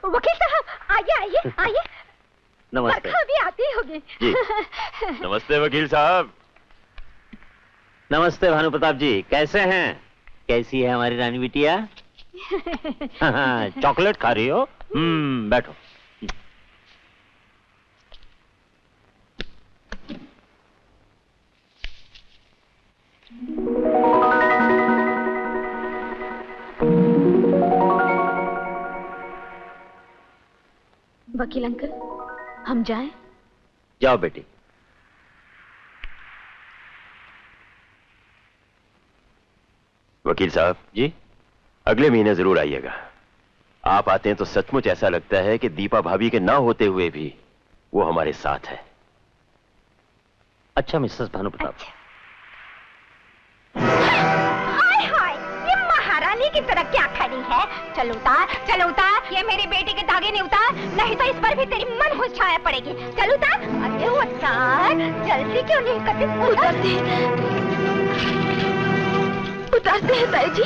वकील साहब आइए आइए आइए। नमस्ते। अभी आती होगी जी। नमस्ते वकील साहब। नमस्ते भानु प्रताप जी, कैसे हैं? कैसी है हमारी रानी बिटिया? चॉकलेट खा रही हो? बैठो। वकील अंकल, हम जाएं? जाओ बेटी। वकील साहब जी? अगले महीने जरूर आइएगा। आप आते हैं तो सचमुच ऐसा लगता है कि दीपा भाभी के ना होते हुए भी वो हमारे साथ है। अच्छा मिसेस भानु प्रताप। अच्छा। हाय हाय, ये महारानी की तरह क्या खड़ी है? चल उतार, ये मेरी बेटी के धागे नहीं उतार, नहीं तो इस पर भी तेरी मनहूस छाया पड़ेगी। चल उतार, अरे उतार, जल्दी क्यों नहीं करती? उतारते हैं ताई जी।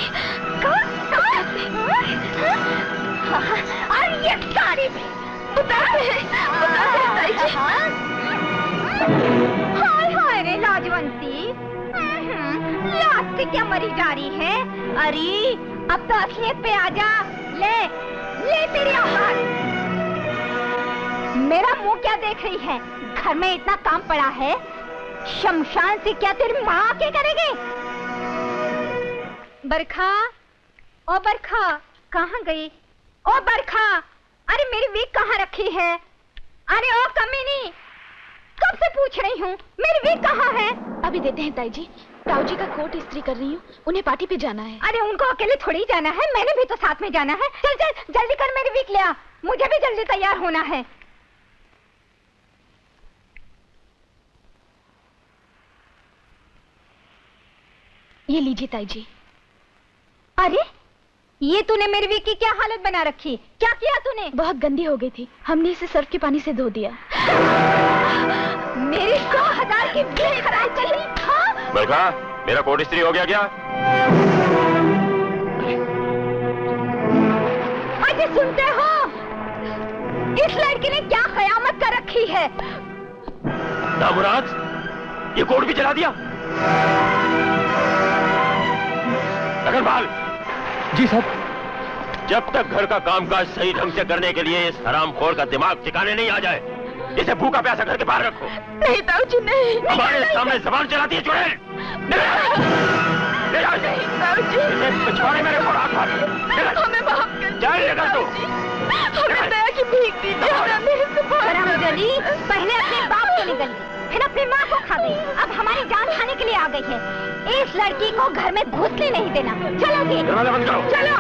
और ये साड़ी भी उतारते हैं ताई जी। हाय हाय रे लाजवंती, लाज से क्या मरी जा रही है? अरे अब तो असलियत पे आ जा। ले तेरी औकात। मेरा मुंह क्या देख रही है? घर में इतना काम पड़ा है, शमशान से क्या तेरी माँ आके करेगी? बरखा, ओ बरखा, कहाँ गई? ओ बरखा, अरे मेरी वीक कहाँ रखी है? अरे ओ कमीनी, कब से पूछ रही हूँ, मेरी वीक कहाँ है? अभी देते हैं ताई जी। ताऊ जी का कोट इस्त्री कर रही हूँ, उन्हें पार्टी पे जाना है। अरे उनको अकेले थोड़ी जाना है, मैंने भी तो साथ में जाना है। चल जल्दी कर, मेरी वीक ले आ, मुझे भी जल्दी तैयार होना है। ये लीजिए ताई जी। अरे ये तूने मेरी वीक की क्या हालत बना रखी? क्या किया तूने? बहुत गंदी हो गई थी, हमने इसे सर्फ के पानी से धो दिया। मेरी 100,000 की वीक खराब चली। हाँ? बरखा, मेरा कोट इस्त्री हो गया क्या? अरे सुनते हो, इस लड़की ने क्या कयामत कर रखी है? ना मुराद, ये कोट भी जला दिया। नगरपाल। जी साहब। जब तक घर का कामकाज सही ढंग से करने के लिए इस हरामखोर का दिमाग ठिकाने नहीं आ जाए, इसे भूखा प्यासा घर के बाहर रखो। नहीं ताऊ जी, नहीं। हमारे सामने जबान चलाती है चुड़ैल। पिछवाड़े मेरे को हाथ मार। हमें माफ कर दो। हमें दया की भीख दीजिए। पहले अपने बाप को निगल, फिर अपनी माँ को खा गई, अब हमारी जान खाने के लिए आ गई है। इस लड़की को घर में घुसने नहीं देना। चलो जी, दरवाजा बंद करो। चलो।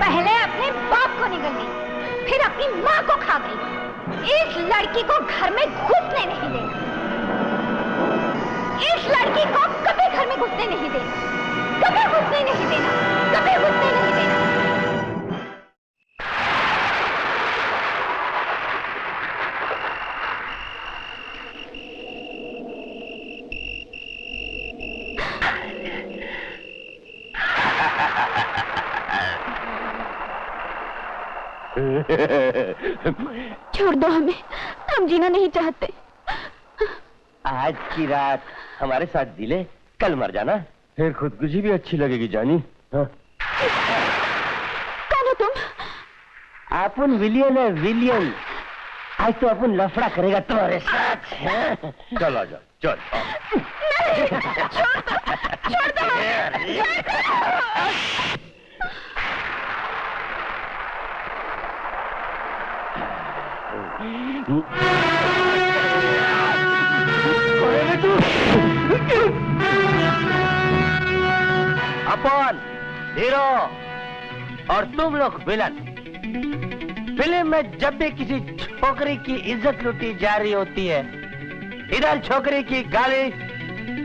पहले अपने बाप को निगल गई, फिर अपनी माँ को खा गई। इस लड़की को घर में घुसने नहीं देना। इस लड़की को कभी घर में घुसने नहीं देना, कभी घुसने नहीं देना, कभी घुसने नहीं देना। छोड़ दो हमें, हम जीना नहीं चाहते। आज की रात हमारे साथ जिले, कल मर जाना, फिर खुदकुशी भी अच्छी लगेगी जानी। हाँ। कौन हो तुम? अपन विलियन है, विलियन। आज तो अपन लफड़ा करेगा तुम्हारे साथ। चल आ जा, चल। नहीं, छोड़ दो, अपन हीरो और तुम लोग विलन। फिल्म में जब भी किसी छोकरी की इज्जत लूटी जा रही होती है, इधर छोकरी की गाली,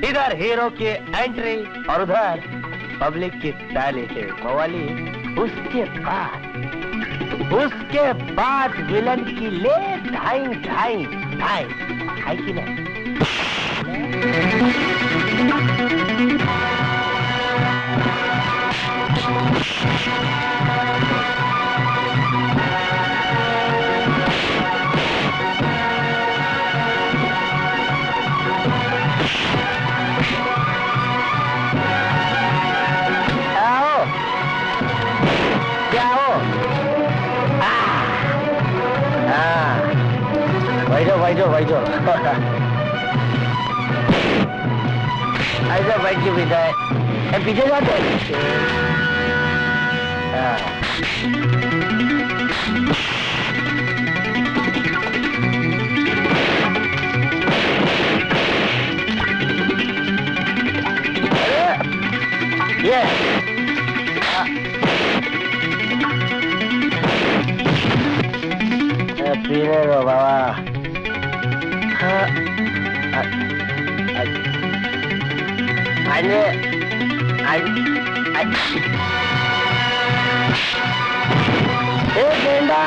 इधर हीरो की एंट्री और उधर पब्लिक की ताली है मवाली। उसके बाद विलन की ले ढाई है कि नहीं? बैठो बैठो ऐसा बैठ के पीता है, पीछे जाते ये पीने दो बाबा। गेंडा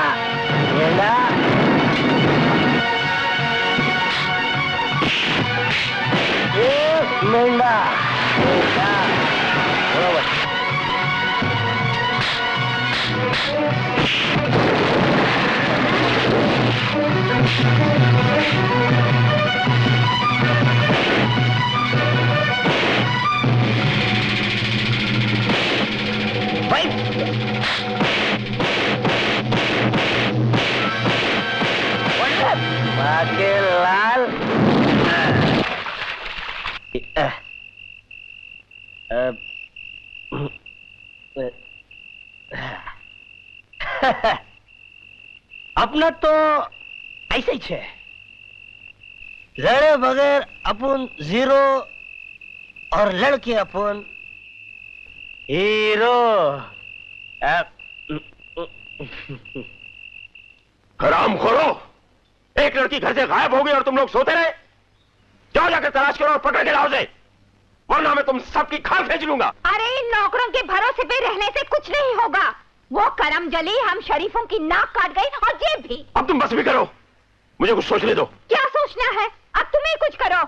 गेंडा मेंढा मेंढा बरोबर। बाके लाल अपना तो ऐसे ही है, लड़े बगैर अपन जीरो और लड़के अपन हीरो। हराम खोरो, एक लड़की घर से गायब हो गई और तुम लोग सोते रहे। जाओ जाकर तलाश करो और पकड़ के लाओ उसे, वरना मैं तुम सबकी खाल खींच लूंगा। अरे इन नौकरों के भरोसे पे रहने से कुछ नहीं होगा। वो करम जली हम शरीफों की नाक काट गई और जेब भी। अब तुम बस भी करो, मुझे कुछ सोचने दो। क्या सोचना है, अब तुम्हें कुछ करो।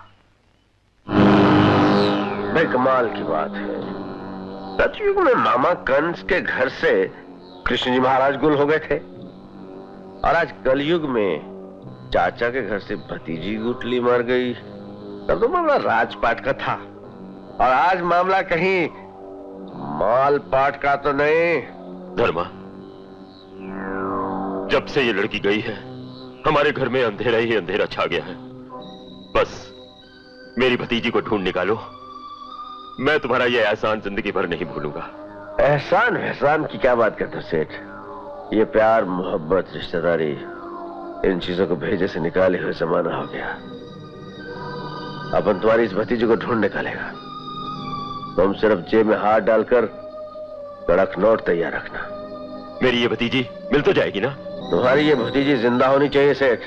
बेकमाल की बात है, सतयुग में मामा कंस के घर से कृष्ण जी महाराज गुल हो गए थे और आज कलयुग में चाचा के घर से भतीजी गुटली मर गई। तब तो मामला राजपाट का था और आज मामला कहीं मालपाट का तो नहीं। धर्मा, जब से ये लड़की गई है हमारे घर में अंधेरा ही अंधेरा छा गया है। बस मेरी भतीजी को ढूंढ निकालो, मैं तुम्हारा ये एहसान जिंदगी भर नहीं भूलूंगा। एहसान एहसान की क्या बात करते हो सेठ? ये प्यार मोहब्बत रिश्तेदारी इन चीजों को भेजे से निकाले हुए जमाना हो गया। अपन तुम्हारी इस भतीजी को ढूंढ निकालेगा। तुम सिर्फ जेब में हाथ डालकर कड़क नोट तैयार रखना। मेरी ये भतीजी मिल तो जाएगी ना? तुम्हारी ये भतीजी जिंदा होनी चाहिए सेठ,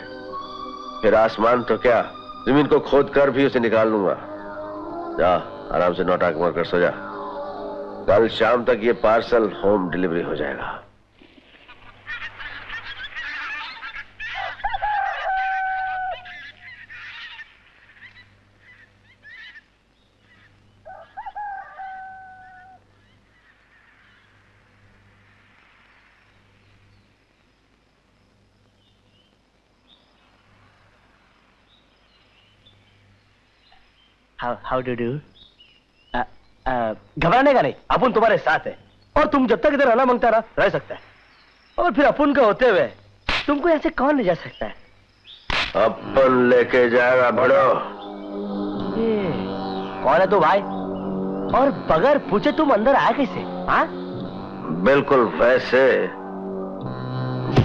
फिर आसमान तो क्या जमीन को खोद कर भी उसे निकाल लूंगा। जा आराम से नोटाक मार कर सो जा, कल शाम तक ये पार्सल होम डिलीवरी हो जाएगा। How do you do? घबराने का नहीं, अपन तुम्हारे साथ है और तुम जब तक इधर रहना मांगता रह सकता है। और फिर अपन का होते हुए तुमको ऐसे कौन ले जा सकता है? अपन लेके जाएगा बड़ो। कौन है तू भाई? और बगैर पूछे तुम अंदर आया कैसे? हाँ? बिल्कुल वैसे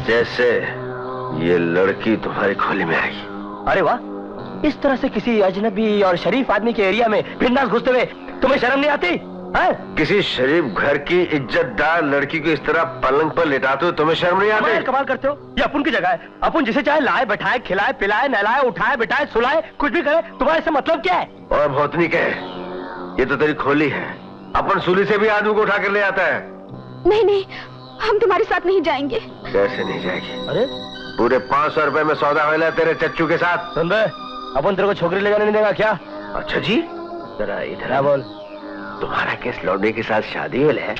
जैसे ये लड़की तुम्हारी खोली में आई। अरे वाह, इस तरह से किसी अजनबी और शरीफ आदमी के एरिया में बिंदास घुसते हुए तुम्हें शर्म नहीं आती? किसी शरीफ घर की इज्जतदार लड़की को इस तरह पलंग पर लेटाते हो तुम्हें शर्म नहीं आती? कमाल करते हो, ये अपन की जगह है। अपन जिसे चाहे लाए बैठाए, खिलाए पिलाए, नहलाए उठाए बिठाए सुलाए, कुछ भी करे। तुम्हारे से मतलब क्या है? और भौतनी कहे, ये तो तेरी खोली है। अपन सूली से भी आदमी को उठा कर ले आता है। नहीं नहीं, हम तुम्हारे साथ नहीं जाएंगे। कैसे नहीं जाएगी? अरे पूरे 500 रुपए में सौदा हो तेरे चच्चू के साथ। सुन बे, अपन तेरे को छोकरी ले जाने नहीं देगा क्या? अच्छा जी, जरा इधर बोल। तुम्हारा किस लौंडे के साथ शादी हुई है?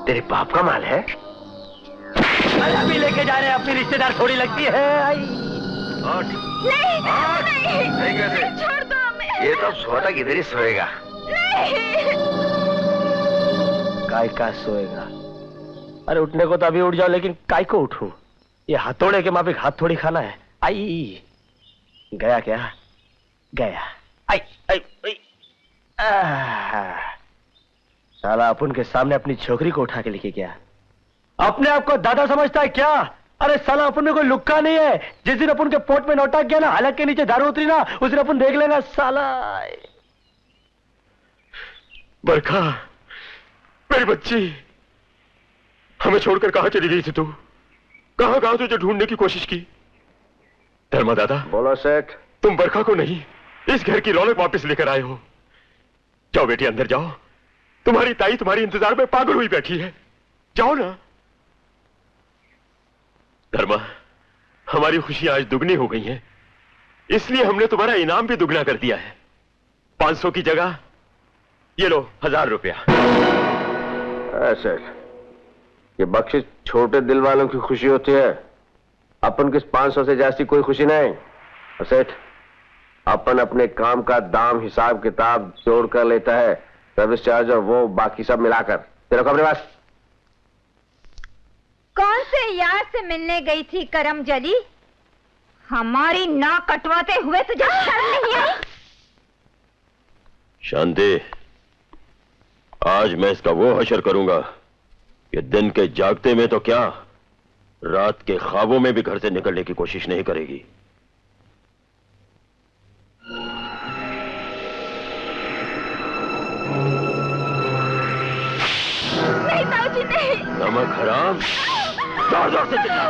तेरे बाप का माल है? अरे अभी लेके जा रहे हैं, अपनी रिश्तेदार थोड़ी लगती है। नहीं कैसे? छोड़ दो हमें। ये तो सोता किधर ही सोएगा। काय का सोएगा? अरे उठने को तो अभी उठ जाओ, लेकिन काय को उठूं? ये हथौड़े के माफिक हाथ थोड़ी खाना है। आई गया क्या? गया। आई आई आई। साला अपन के सामने अपनी छोकरी को उठा के लेके गया। अपने आप को दादा समझता है क्या? अरे साला अपन में कोई लुक्का नहीं है। जिस दिन अपन के पोट में नोटा गया ना, हलक के नीचे दारू उतरी ना, उस दिन अपन देख लेना साला। बरखा, मेरी बच्ची, हमें छोड़कर कहां चली गई थी तू? कहां कहां तुझे ढूंढने की कोशिश की? धर्मा दादा। बोलो सेठ। तुम बरखा को नहीं, इस घर की रौनक वापस लेकर आए हो। जाओ बेटी, अंदर जाओ। तुम्हारी ताई तुम्हारी इंतजार में पागल हुई बैठी है। जाओ ना। धर्मा, हमारी खुशियां आज दुगनी हो गई हैं, इसलिए हमने तुम्हारा इनाम भी दुगना कर दिया है। 500 की जगह ये लो 1000 रुपया। ऐसे ये बख्शिश छोटे दिल वालों की खुशी होती है। अपन किस 500 से जास्ती कोई खुशी नहीं। सेठ, अपन अपने काम का दाम हिसाब किताब जोड़ कर लेता है, सर्विस चार्ज और वो बाकी सब मिलाकर। तेरे को अपने पास। कौन से यार से मिलने गई थी करम जली? हमारी नाक कटवाते हुए तुझे शर्म नहीं आई? शांति, आज मैं इसका वो हशर करूंगा कि दिन के जागते में तो क्या, रात के ख्वाबों में भी घर से निकलने की कोशिश नहीं करेगी। नहीं ताऊजी, नहीं। नमक हराम, जोर जोर से चिल्ला।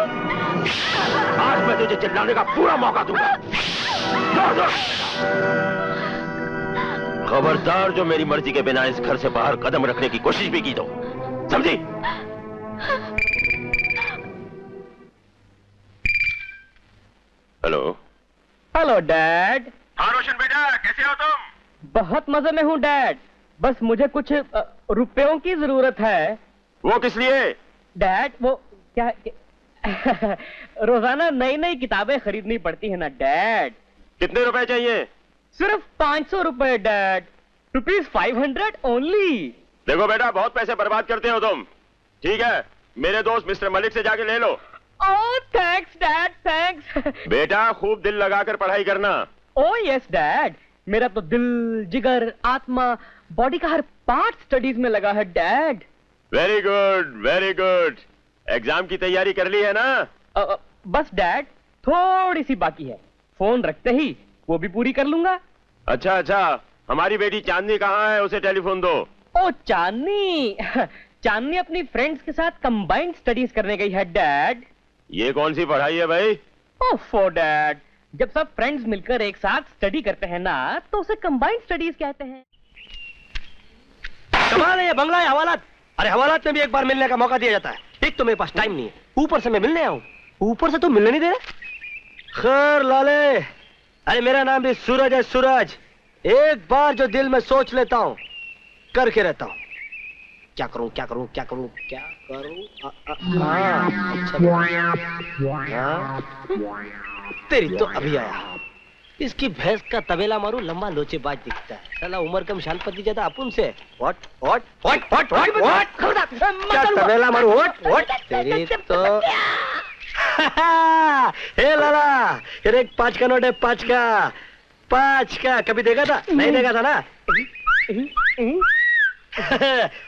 आज मैं तुझे चिल्लाने का पूरा मौका दूंगा। जोर जोर से चिल्ला। खबरदार जो मेरी मर्जी के बिना इस घर से बाहर कदम रखने की कोशिश भी की तो, समझी? हेलो। Hello dad. हाँ रोशन बेटा, कैसे हो तुम? बहुत मजे में हूँ डैड। बस मुझे कुछ रुपयों की जरूरत है। वो किस लिए? डैड वो क्या रोजाना नई नई किताबें खरीदनी पड़ती है ना डैड। कितने रुपए चाहिए? सिर्फ 500 रुपए डैड। ₹500 ओनली। देखो बेटा, बहुत पैसे बर्बाद करते हो तुम। ठीक है, मेरे दोस्त मिस्टर मलिक से जाके ले लो। Oh thanks dad, thanks. बेटा खूब दिल लगाकर पढ़ाई करना। ओह यस डैड, मेरा तो दिल, जिगर, आत्मा, बॉडी का हर पार्ट स्टडीज में लगा है dad. Very good, very good. Exam की तैयारी कर ली है ना? बस डैड थोड़ी सी बाकी है। फोन रखते ही वो भी पूरी कर लूंगा। अच्छा अच्छा, हमारी बेटी चांदनी कहाँ है? उसे टेलीफोन दो। ओ चांदनी चांदनी अपनी फ्रेंड्स के साथ कंबाइंड स्टडीज करने गई है डैड। ये कौन सी पढ़ाई है भाई? ओफो डैड, जब सब फ्रेंड्स मिलकर एक साथ स्टडी करते हैं ना, तो उसे कंबाइंड स्टडीज कहते हैं। कमाल है ये बंगला है हवालात। अरे हवालात में भी एक बार मिलने का मौका दिया जाता है। एक तो मेरे पास टाइम नहीं है, ऊपर से मैं मिलने आऊं, ऊपर से तू मिलने नहीं दे रहा। खैर लाले, अरे मेरा नाम भी सूरज है, सूरज। एक बार जो दिल में सोच लेता हूं करके रहता हूं। क्या करूं क्या करूं क्या करूं क्या करूं? अच्छा तेरी तो अभी आया। इसकी भैंस का तबेला मारू, लंबा लोचेबाज दिखता है। साला उम्र कम शानपति ज्यादा अपुन से। What what what what what what क्या तबेला मारू? व्हाट व्हाट तेरी तो हे लाला, ये 5 का नोट है, 5 का 5 का। कभी देखा था? नहीं देखा था ना।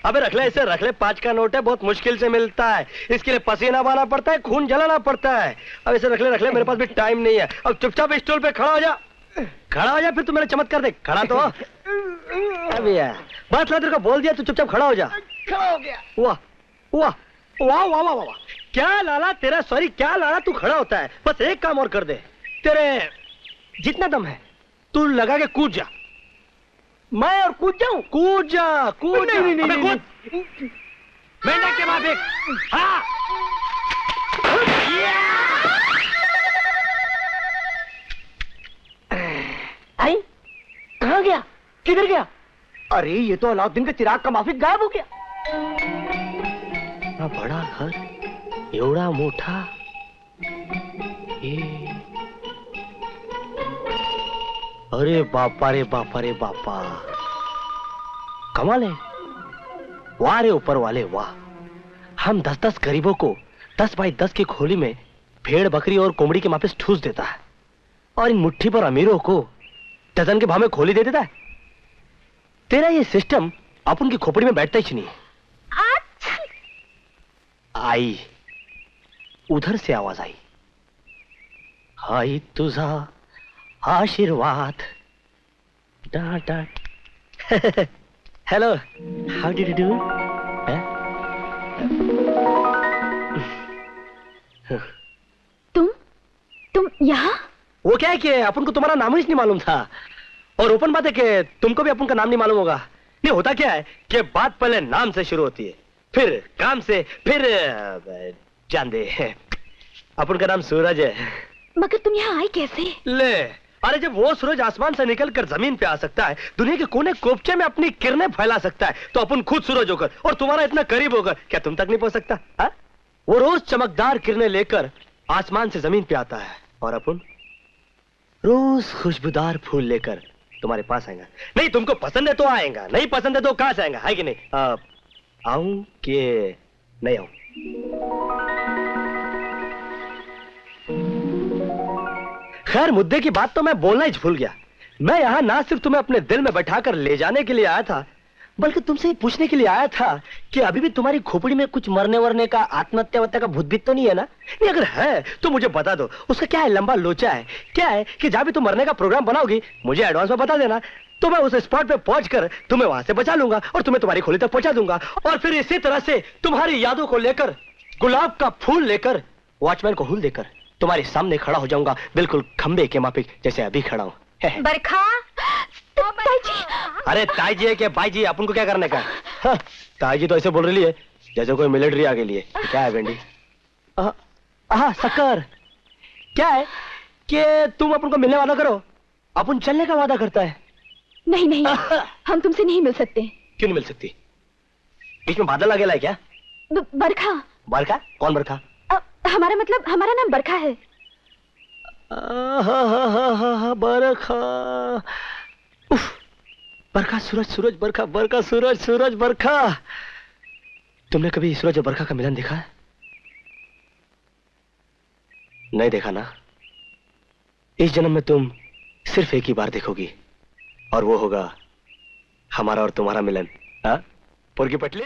अबे रख ले, इसे रख ले। 5 का नोट है, बहुत मुश्किल से मिलता है। इसके लिए पसीना बहाना पड़ता है, खून जलाना पड़ता है। अब इसे रख ले, मेरे पास भी टाइम नहीं है। अब चुपचाप स्टूल पे खड़ा हो जा, खड़ा हो जा, फिर तू मेरा चमत्कार देख। खड़ा तो अभी यार बात तेरे को बोल दिया, तू चुपचाप खड़ा हो जा। खड़ा हो गया। वाह वाह वाह वाह वाह वाह। क्या लाला तेरा, सॉरी क्या लाला तू खड़ा होता है? बस एक काम और कर दे, तेरे जितना दम है तू लगा के कूद जा। मैं और कूद जाऊं? कूद जा, कूद जा। अबे कूद। मेंढक के माँ फेंक। हाँ आई, कहाँ गया? किधर गया? अरे ये तो अलाउद्दीन का चिराग का माफिक गायब हो गया। बड़ा घर, एवढा मोठा। अरे बापा रे बापा रे बापा, कमाल है। वाह रे ऊपर वाले वाह। हम 10-10 गरीबों को 10 बाई 10 की खोली में भेड़, बकरी और कोमड़ी के मापे ठूस देता है। और इन मुट्ठी पर अमीरों को डजन के भाव में खोली दे देता है। तेरा ये सिस्टम अपन की खोपड़ी में बैठता ही नहीं। आई, उधर से आवाज आई, हाय तुझा आशीर्वाद। Hello, how did you do? तुम यहाँ? वो क्या है कि अपन को तुम्हारा नाम ही नहीं मालूम था, और ओपन बात है कि तुमको भी अपन का नाम नहीं मालूम होगा। नहीं, होता क्या है कि बात पहले नाम से शुरू होती है, फिर काम से, फिर जान दे। अपन का नाम सूरज है। मगर तुम यहाँ आए कैसे? ले, अरे जब वो सूरज आसमान से निकलकर जमीन पे आ सकता है, दुनिया के कोने कोपचे में अपनी किरणें फैला सकता है, तो अपन खुद सूरज होकर और तुम्हारा इतना करीब होकर क्या तुम तक नहीं पहुंच सकता? हा? वो रोज चमकदार किरणें लेकर आसमान से जमीन पे आता है, और अपन रोज खुशबूदार फूल लेकर तुम्हारे पास आएगा। नहीं, तुमको पसंद है तो आएगा, नहीं पसंद है तो कहां से आएगा, है कि नहीं? आऊं कि नहीं आऊं? खैर, मुद्दे की बात तो मैं बोलना ही भूल गया। मैं यहां ना सिर्फ तुम्हें अपने दिल में बैठाकर ले जाने के लिए आया था, बल्कि तुमसे पूछने के लिए आया था कि अभी भी तुम्हारी खोपड़ी में कुछ मरने वरने का, आत्महत्या वत्या का भूत भीत तो नहीं है ना? नहीं, अगर है तो मुझे बता दो। उसका क्या है, लंबा लोचा है क्या है कि जहां भी तुम मरने का प्रोग्राम बनाओगी मुझे एडवांस में बता देना, तो मैं उस स्पॉट पे पहुंचकर तुम्हें वहां से बचा लूंगा और तुम्हें तुम्हारी खोली तक पहुंचा दूंगा। और फिर इसी तरह से तुम्हारी यादों को लेकर, गुलाब का फूल लेकर, वॉचमैन को हुल देकर तुम्हारे सामने खड़ा हो जाऊंगा, बिल्कुल खंबे के माफिक जैसे अभी खड़ा हूं। बरखा, ताई जी। अरे ताई जी है क्या भाई जी? अपन को क्या करने का? हाँ, ताई जी तो ऐसे बोल रही है जैसे कोई मिलिट्री आगे लिए। क्या है बेंडी? शक्कर, क्या है कि तुम अपन को मिलने वादा करो, अपन चलने का वादा करता है। नहीं नहीं, हम तुमसे नहीं मिल सकते। क्यों नहीं मिल सकती? बीच में बादल लगेला है क्या? बरखा। बरखा? कौन बरखा? हमारा मतलब, हमारा नाम बरखा है। बरखा, उफ, बरखा सूरज, सूरज बरखा, बरखा सूरज, सूरज बरखा। तुमने कभी सूरज और बरखा का मिलन देखा है? नहीं देखा ना? इस जन्म में तुम सिर्फ एक ही बार देखोगी, और वो होगा हमारा और तुम्हारा मिलन। हाँ, पुर की पटली।